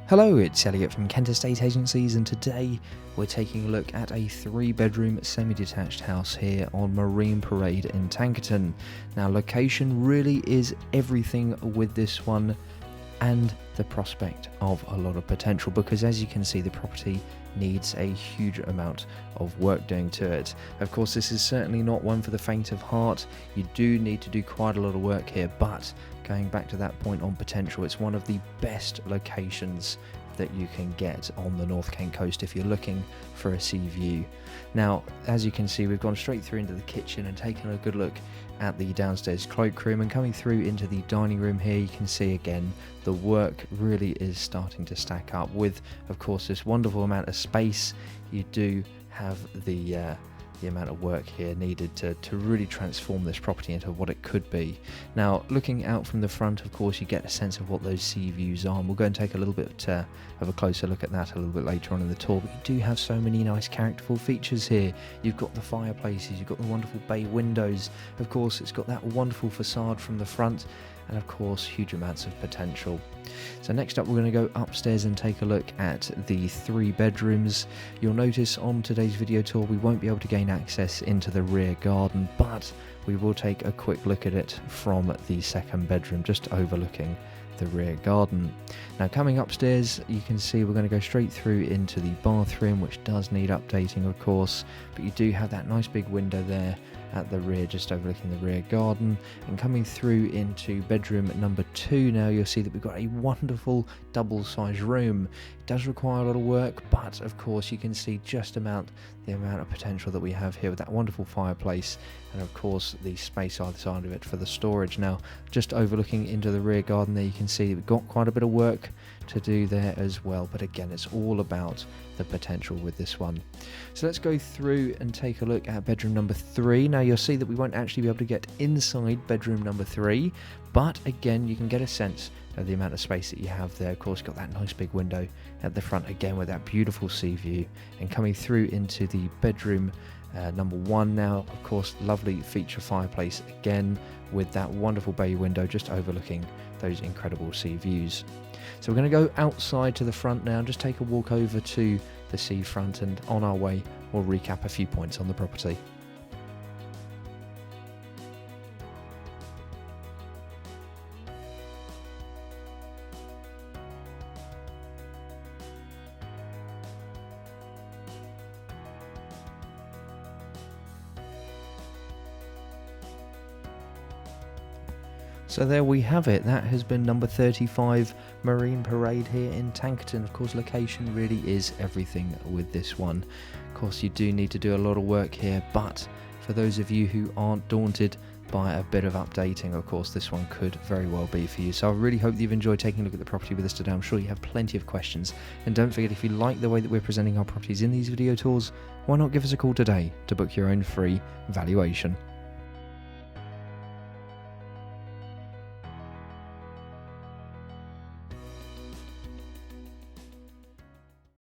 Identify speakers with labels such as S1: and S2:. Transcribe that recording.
S1: Hello, it's Elliot from Kent Estate Agencies, and today we're taking a look at a 3-bedroom semi-detached house here on Marine Parade in Tankerton. Now, location really is everything with this one, and the prospect of a lot of potential, because as you can see, the property needs a huge amount of work doing to it. Of course, this is certainly not one for the faint of heart. You do need to do quite a lot of work here, but going back to that point on potential, it's one of the best locations that you can get on the North Kent coast if you're looking for a sea view. Now, as you can see, we've gone straight through into the kitchen and taken a good look at the downstairs cloakroom, and coming through into the dining room here, you can see again the work really is starting to stack up. With, of course, this wonderful amount of space, you do have the amount of work here needed to really transform this property into what it could be. Now, looking out from the front, of course, you get a sense of what those sea views are, and we'll go and take a little bit of a closer look at that a little bit later on in the tour. But you do have so many nice characterful features here. You've got the fireplaces, you've got the wonderful bay windows, of course it's got that wonderful facade from the front, and of course huge amounts of potential. So next up, we're going to go upstairs and take a look at the 3 bedrooms. You'll notice on today's video tour we won't be able to gain access into the rear garden, but we will take a quick look at it from the 2nd bedroom, just overlooking the rear garden. Now, coming upstairs, you can see we're going to go straight through into the bathroom, which does need updating, of course, but you do have that nice big window there at the rear, just overlooking the rear garden. And coming through into bedroom number 2 now, you'll see that we've got a wonderful double-sized room. It does require a lot of work, but of course you can see just the amount of potential that we have here with that wonderful fireplace, and of course the space either side of it for the storage. Now, just overlooking into the rear garden there, you can see we've got quite a bit of work to do there as well, but again, it's all about the potential with this one. So let's go through and take a look at bedroom number 3. Now, you'll see that we won't actually be able to get inside bedroom number 3, but again, you can get a sense of the amount of space that you have there. Of course, got that nice big window at the front again with that beautiful sea view. And coming through into the bedroom number 1 now, of course, lovely feature fireplace again with that wonderful bay window just overlooking those incredible sea views. So we're going to go outside to the front now and just take a walk over to the seafront, and on our way we'll recap a few points on the property. So there we have it. That has been number 35 Marine Parade here in Tankerton. Of course, location really is everything with this one. Of course, you do need to do a lot of work here, but for those of you who aren't daunted by a bit of updating, of course, this one could very well be for you. So I really hope that you've enjoyed taking a look at the property with us today. I'm sure you have plenty of questions. And don't forget, if you like the way that we're presenting our properties in these video tours, why not give us a call today to book your own free valuation.